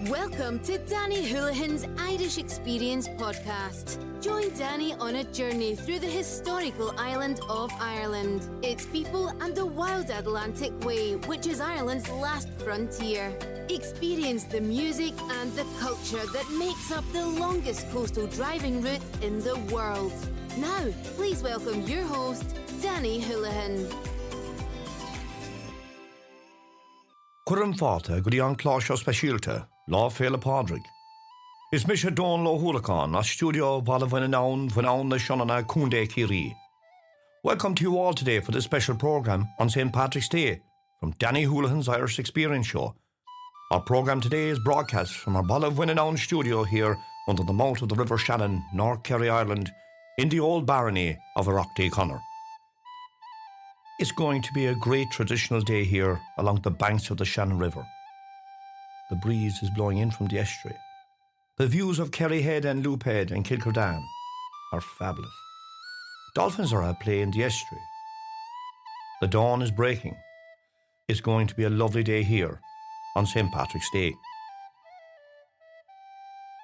Welcome to Danny Houlihan's Irish Experience podcast. Join Danny on a journey through the historical island of Ireland, its people and the wild Atlantic Way, which is Ireland's last frontier. Experience the music and the culture that makes up the longest coastal driving route in the world. Now, please welcome your host, Danny Houlihan. Cuireann fáta go dtí an chláseo speisialta, lá féile Pádraig. Is mis sé dón lo Houlihan a studio Ballylongford na Shonana Cúnde Kiri. Welcome to you all today for this special program on St. Patrick's Day from Danny Houlihan's Irish Experience Show. Our program today is broadcast from our Ballylongford studio here under the mouth of the River Shannon, North Kerry, Ireland, in the old barony of Oireachtaí Conor. It's going to be a great traditional day here along the banks of the Shannon River. The breeze is blowing in from the estuary. The views of Kerryhead and Loophead and Kilkerdan are fabulous. Dolphins are at play in the estuary. The dawn is breaking. It's going to be a lovely day here on St. Patrick's Day.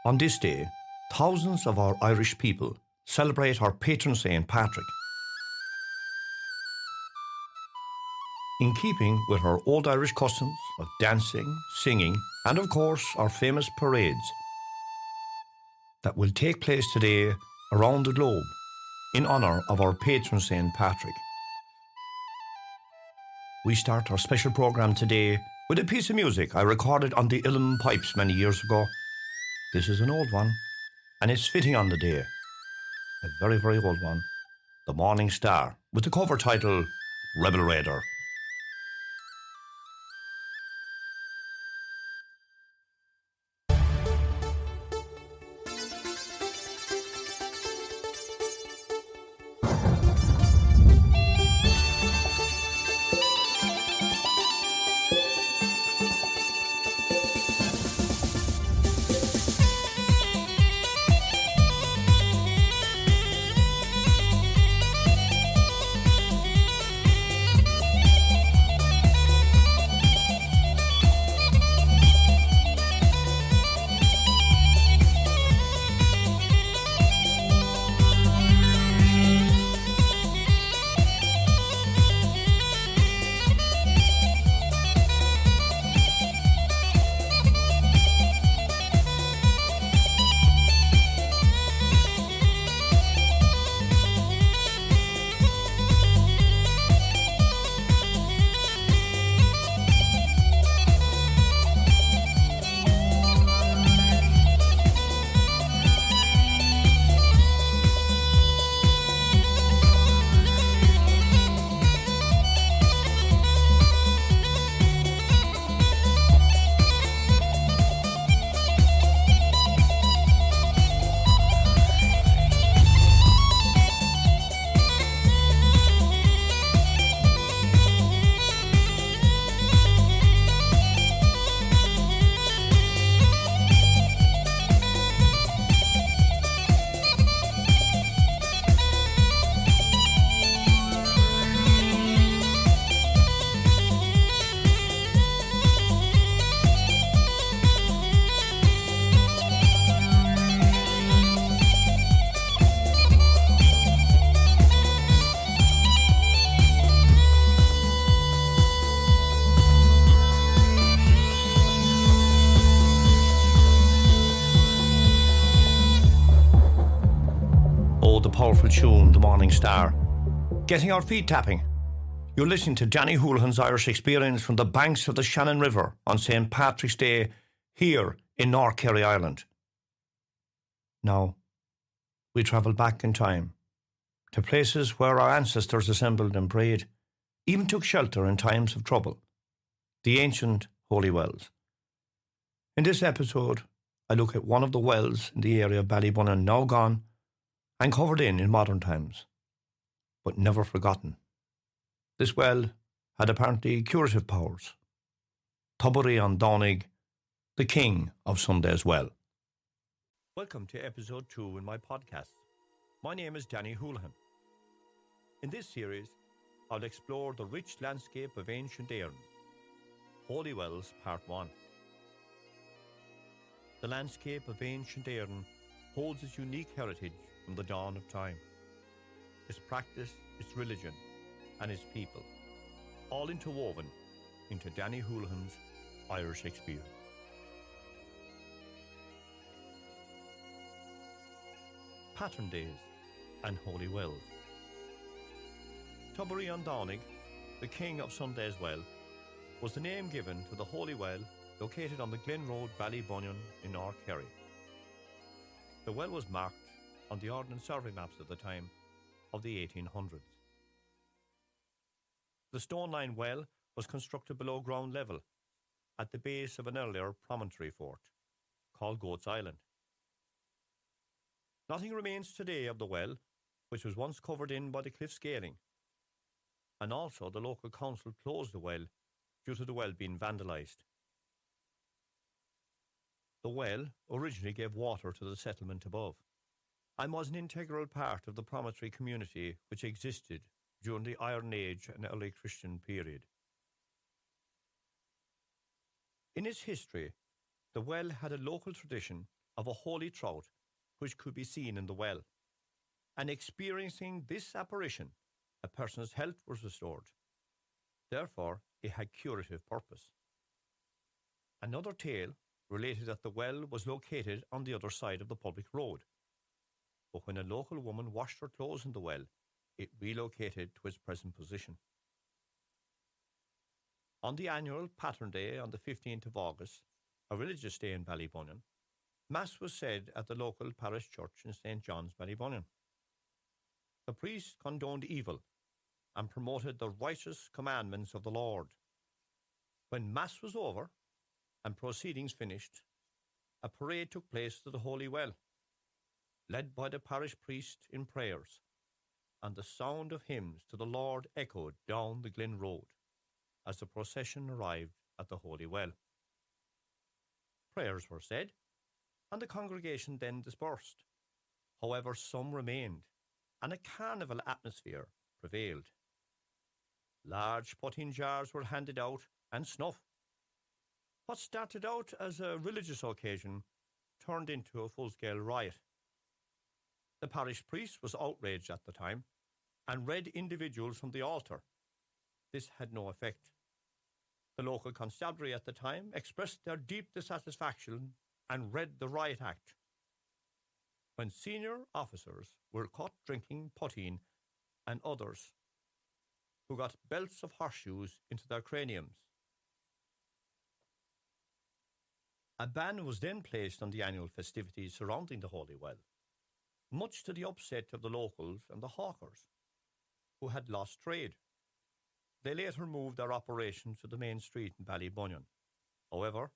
On this day, thousands of our Irish people celebrate our patron St. Patrick. In keeping with our old Irish customs of dancing, singing, and of course our famous parades that will take place today around the globe in honour of our patron St. Patrick. We start our special programme today with a piece of music I recorded on the Uilleann pipes many years ago. This is an old one, and it's fitting on the day. A very, very old one, The Morning Star, with the cover title, Rebel Raider. Powerful tune, The Morning Star. Getting our feet tapping. You're listening to Danny Houlihan's Irish Experience from the banks of the Shannon River on St. Patrick's Day here in North Kerry, Ireland. Now, we travel back in time to places where our ancestors assembled and prayed, even took shelter in times of trouble, the ancient holy wells. In this episode, I look at one of the wells in the area of Ballybunnan, now gone and covered in modern times, but never forgotten. This well had apparently curative powers. Tubbery on Donig, the king of Sunday's Well. Welcome to episode 2 in my podcast. My name is Danny Houlihan. In this series, I'll explore the rich landscape of ancient Éireann. Holy Wells Part 1. the landscape of ancient Éireann holds its unique heritage from the dawn of time. Its practice, its religion, and its people, all interwoven into Danny Houlihan's Irish experience. Pattern Days and Holy Wells. Tubbery on Donig, the king of Sunday's Well, was the name given to the Holy Well located on the Glen Road, Ballybunion in North Kerry. The well was marked on the Ordnance Survey maps at the time of the 1800s. The stone line well was constructed below ground level at the base of an earlier promontory fort called Goat's Island. Nothing remains today of the well, which was once covered in by the cliff scaling, and also the local council closed the well due to the well being vandalised. The well originally gave water to the settlement above and was an integral part of the promontory community which existed during the Iron Age and early Christian period. In its history, the well had a local tradition of a holy trout which could be seen in the well, and experiencing this apparition, a person's health was restored. Therefore, it had curative purpose. Another tale related that the well was located on the other side of the public road, but when a local woman washed her clothes in the well, it relocated to its present position. On the annual Pattern Day on the 15th of August, a religious day in Ballybunion, Mass was said at the local parish church in St. John's, Ballybunion. The priest condoned evil and promoted the righteous commandments of the Lord. When Mass was over and proceedings finished, a parade took place to the Holy Well, led by the parish priest in prayers, and the sound of hymns to the Lord echoed down the Glen Road as the procession arrived at the Holy Well. Prayers were said, and the congregation then dispersed. However, some remained, and a carnival atmosphere prevailed. Large potting jars were handed out and snuff. What started out as a religious occasion turned into a full-scale riot. The parish priest was outraged at the time and read individuals from the altar. This had no effect. The local constabulary at the time expressed their deep dissatisfaction and read the Riot Act. When senior officers were caught drinking poteen and others who got belts of horseshoes into their craniums. A ban was then placed on the annual festivities surrounding the Holy Well, much to the upset of the locals and the hawkers, who had lost trade. They later moved their operations to the main street in Ballybunion. However,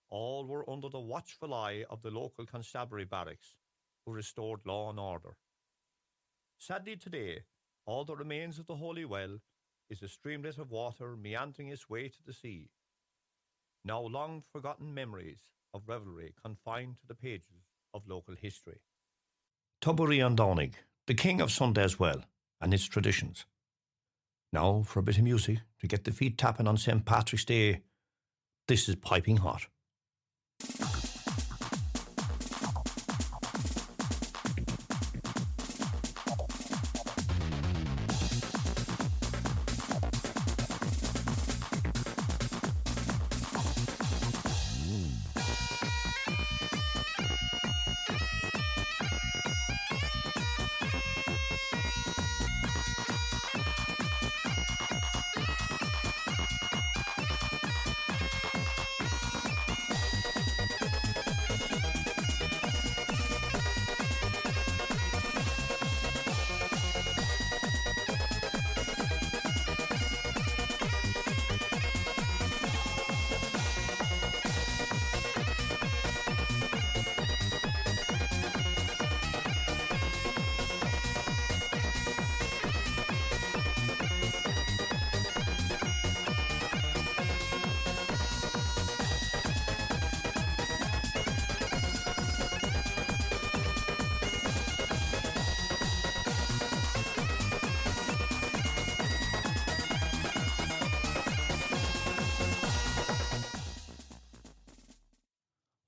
all were under the watchful eye of the local constabulary barracks, who restored law and order. Sadly today, all that remains of the Holy Well is a streamlet of water meandering its way to the sea. Now long forgotten memories of revelry confined to the pages of local history. Tubbery on Donig, the king of Sunday's Well, and its traditions. Now for a bit of music to get the feet tapping on St. Patrick's Day. This is Piping Hot.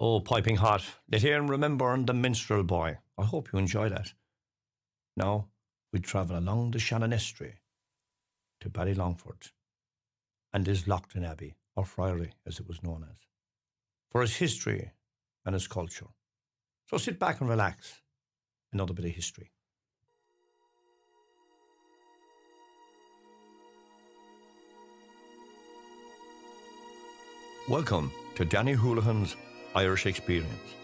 Oh, piping hot. Let Aaron remember the minstrel boy. I hope you enjoy that. Now, we travel along the Shannon Estuary to Ballylongford and Lisslaghtin Abbey, or Friary as it was known as, for its history and its culture. So sit back and relax. Another bit of history. Welcome to Danny Houlihan's Irish Experience.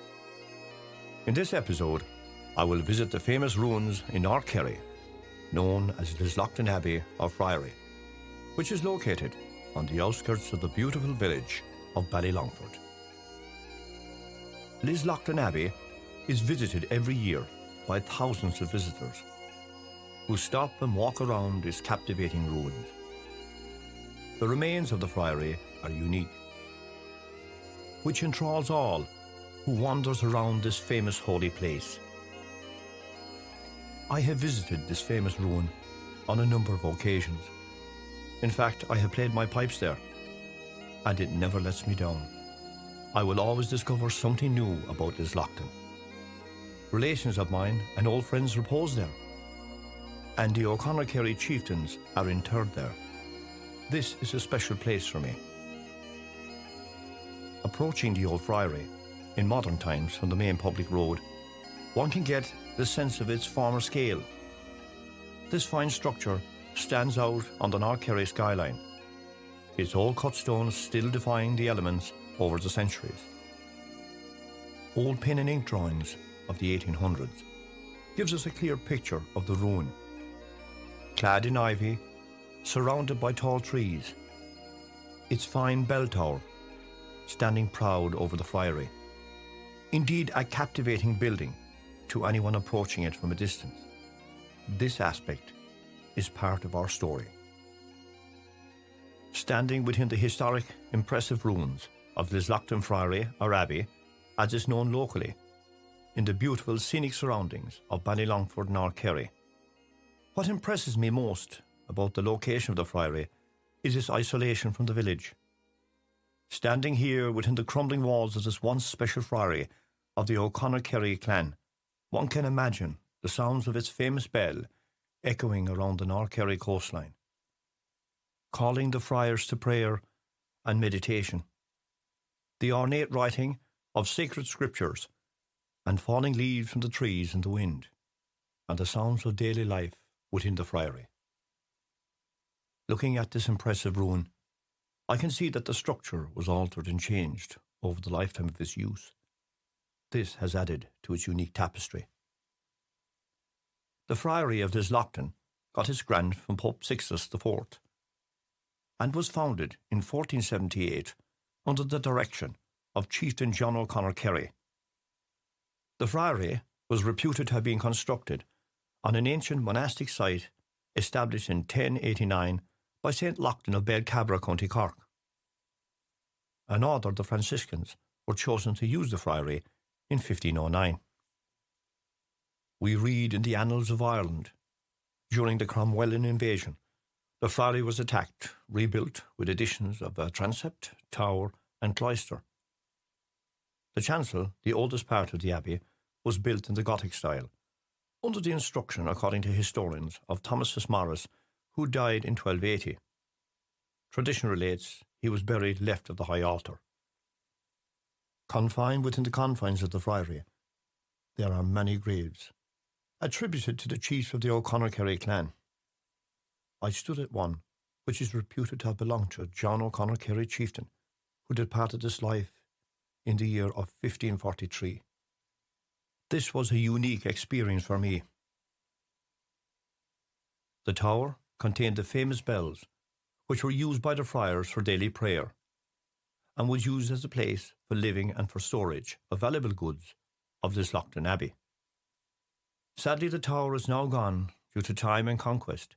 In this episode, I will visit the famous ruins in North Kerry, known as Lisslaghtin Abbey or Friary, which is located on the outskirts of the beautiful village of Ballylongford. Lisslaghtin Abbey is visited every year by thousands of visitors who stop and walk around its captivating ruins. The remains of the Friary are unique, which enthralls all who wanders around this famous holy place. I have visited this famous ruin on a number of occasions. In fact, I have played my pipes there, and it never lets me down. I will always discover something new about Lisslaghtin. Relations of mine and old friends repose there, and the O'Connor Kerry chieftains are interred there. This is a special place for me. Approaching the old friary in modern times from the main public road, one can get the sense of its former scale. This fine structure stands out on the North Kerry skyline, its old cut stones still defying the elements over the centuries. Old pen and ink drawings of the 1800s gives us a clear picture of the ruin. Clad in ivy, surrounded by tall trees, its fine bell tower standing proud over the friary. Indeed, a captivating building to anyone approaching it from a distance. This aspect is part of our story. Standing within the historic, impressive ruins of Lisslaghtin Friary or Abbey, as is known locally, in the beautiful scenic surroundings of Ballylongford, North Kerry. What impresses me most about the location of the friary is its isolation from the village. Standing here within the crumbling walls of this once special friary of the O'Connor Kerry clan, one can imagine the sounds of its famous bell echoing around the North Kerry coastline, calling the friars to prayer and meditation, the ornate writing of sacred scriptures and falling leaves from the trees in the wind, and the sounds of daily life within the friary. Looking at this impressive ruin, I can see that the structure was altered and changed over the lifetime of its use. This has added to its unique tapestry. The Friary of Lisslaghtin got its grant from Pope Sixtus IV and was founded in 1478 under the direction of Chieftain John O'Connor Kerry. The Friary was reputed to have been constructed on an ancient monastic site established in 1089 by St. Lachlan of Belcabra, County Cork. An order, the Franciscans, were chosen to use the friary in 1509. We read in the annals of Ireland, during the Cromwellian invasion, the friary was attacked, rebuilt with additions of a transept, tower and cloister. The chancel, the oldest part of the abbey, was built in the Gothic style, under the instruction, according to historians, of Thomas Fitzmaurice, who died in 1280. Tradition relates he was buried left of the high altar. Confined within the confines of the friary, there are many graves, attributed to the chiefs of the O'Connor Kerry clan. I stood at one, which is reputed to have belonged to John O'Connor Kerry chieftain, who departed this life in the year of 1543. This was a unique experience for me. The tower contained the famous bells, which were used by the friars for daily prayer, and was used as a place for living and for storage of valuable goods of Lisslaghtin Abbey. Sadly, the tower is now gone due to time and conquest.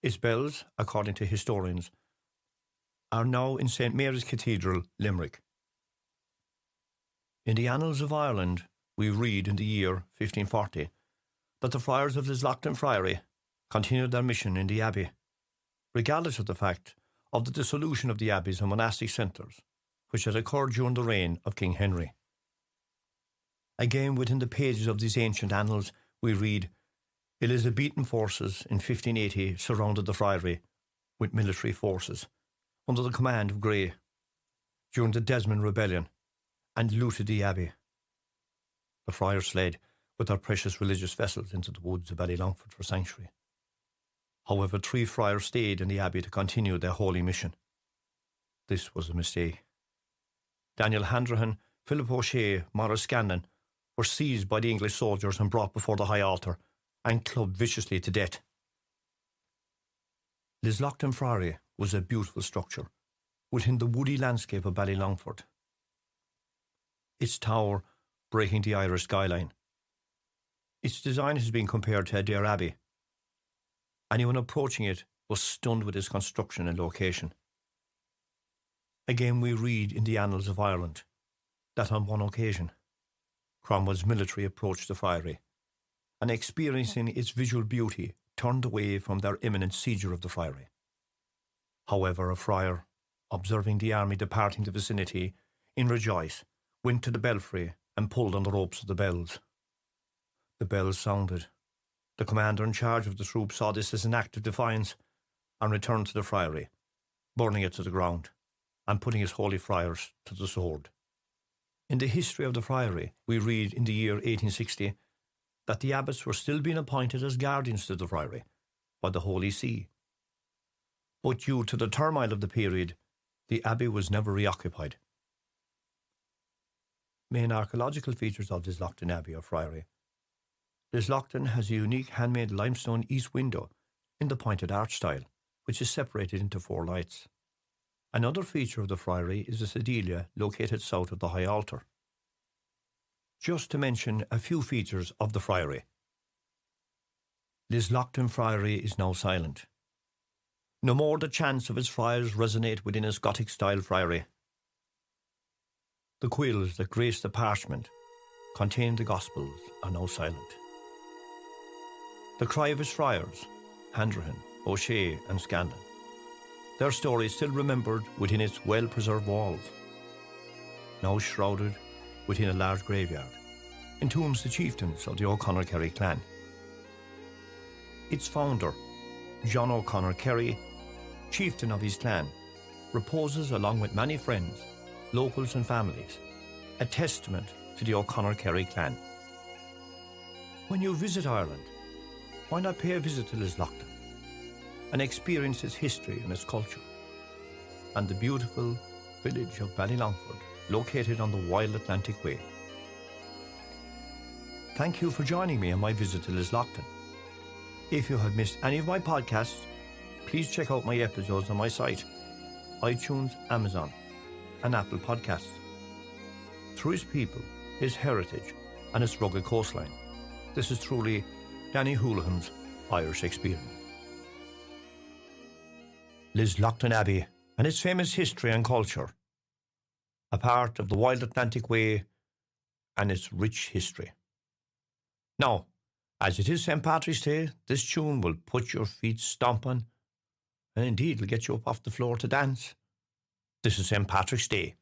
Its bells, according to historians, are now in St. Mary's Cathedral, Limerick. In the annals of Ireland, we read in the year 1540 that the friars of Lisslaghtin Friary continued their mission in the abbey, regardless of the fact of the dissolution of the abbeys and monastic centres, which had occurred during the reign of King Henry. Again, within the pages of these ancient annals, we read, Elizabethan forces in 1580 surrounded the friary with military forces under the command of Grey during the Desmond Rebellion and looted the Abbey. The friars fled with their precious religious vessels into the woods of Ballylongford for sanctuary. However, 3 friars stayed in the Abbey to continue their holy mission. This was a mistake. Daniel Handrahan, Philip O'Shea, Maurice Scanlon were seized by the English soldiers and brought before the high altar and clubbed viciously to death. Lisslaghtin Friary was a beautiful structure within the woody landscape of Ballylongford. Its tower breaking the Irish skyline. Its design has been compared to Adair Abbey. Anyone approaching it was stunned with its construction and location. Again, we read in the annals of Ireland that on one occasion, Cromwell's military approached the friary and, experiencing its visual beauty, turned away from their imminent seizure of the friary. However, a friar, observing the army departing the vicinity, in rejoice, went to the belfry and pulled on the ropes of the bells. The bells sounded. The commander in charge of the troop saw this as an act of defiance and returned to the friary, burning it to the ground and putting his holy friars to the sword. In the history of the friary, we read in the year 1860 that the abbots were still being appointed as guardians to the friary by the Holy See. But due to the turmoil of the period, the abbey was never reoccupied. Main archaeological features of Lisslaghtin Abbey or Friary. Lisslaghtin has a unique handmade limestone east window in the pointed arch style, which is separated into 4 lights. Another feature of the friary is a sedilia located south of the high altar. Just to mention a few features of the friary. Lisslaghtin Friary is now silent. No more the chants of its friars resonate within its Gothic-style friary. The quills that grace the parchment containing the Gospels are now silent. The cry of its friars, Handrahan, O'Shea and Scanlon, their story is still remembered within its well-preserved walls, now shrouded within a large graveyard, entombs the chieftains of the O'Connor Kerry clan. Its founder, John O'Connor Kerry, chieftain of his clan, reposes along with many friends, locals and families, a testament to the O'Connor Kerry clan. When you visit Ireland, why not pay a visit to Lisslaghtin and experience its history and its culture, and the beautiful village of Ballylongford, located on the Wild Atlantic Way. Thank you for joining me on my visit to Lisslaghtin. If you have missed any of my podcasts, please check out my episodes on my site, iTunes, Amazon, and Apple Podcasts. Through its people, its heritage, and its rugged coastline, this is truly Danny Houlihan's Irish Experience. Lisslaghtin Abbey and its famous history and culture, a part of the Wild Atlantic Way and its rich history. Now, as it is St. Patrick's Day, this tune will put your feet stomping, and indeed it'll get you up off the floor to dance. This is St. Patrick's Day.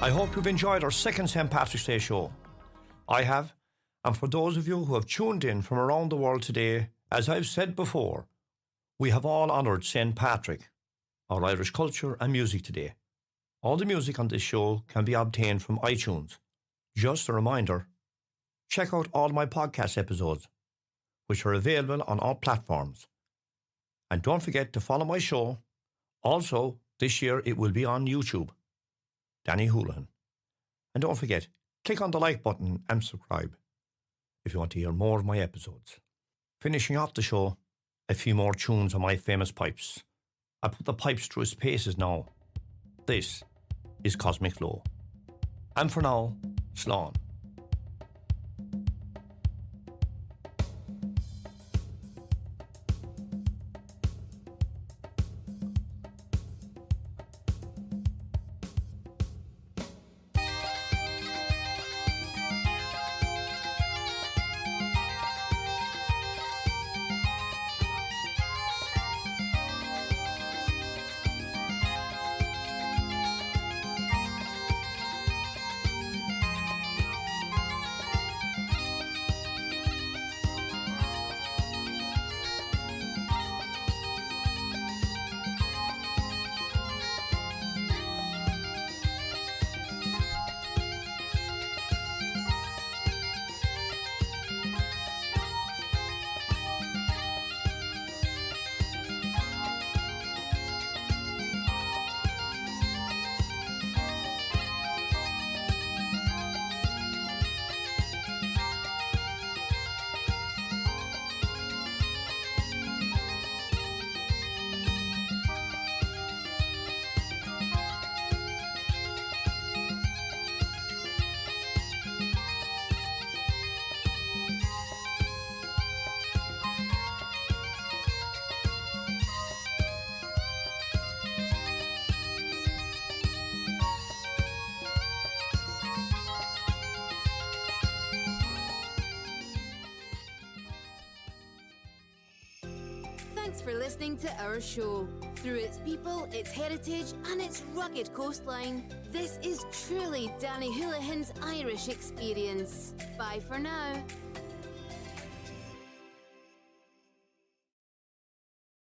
I hope you've enjoyed our second St. Patrick's Day show. I have, and for those of you who have tuned in from around the world today, as I've said before, we have all honoured St. Patrick, our Irish culture and music today. All the music on this show can be obtained from iTunes. Just a reminder, check out all my podcast episodes, which are available on all platforms. And don't forget to follow my show. Also, this year it will be on YouTube. Danny Houlihan. And don't forget, click on the like button and subscribe if you want to hear more of my episodes. Finishing off the show, a few more tunes on my famous pipes. I put the pipes through its paces now. This is Cosmic Flow. And for now, Slán. Thanks for listening to our show. Through its people, its heritage, and its rugged coastline, this is truly Danny Houlihan's Irish experience. Bye for now.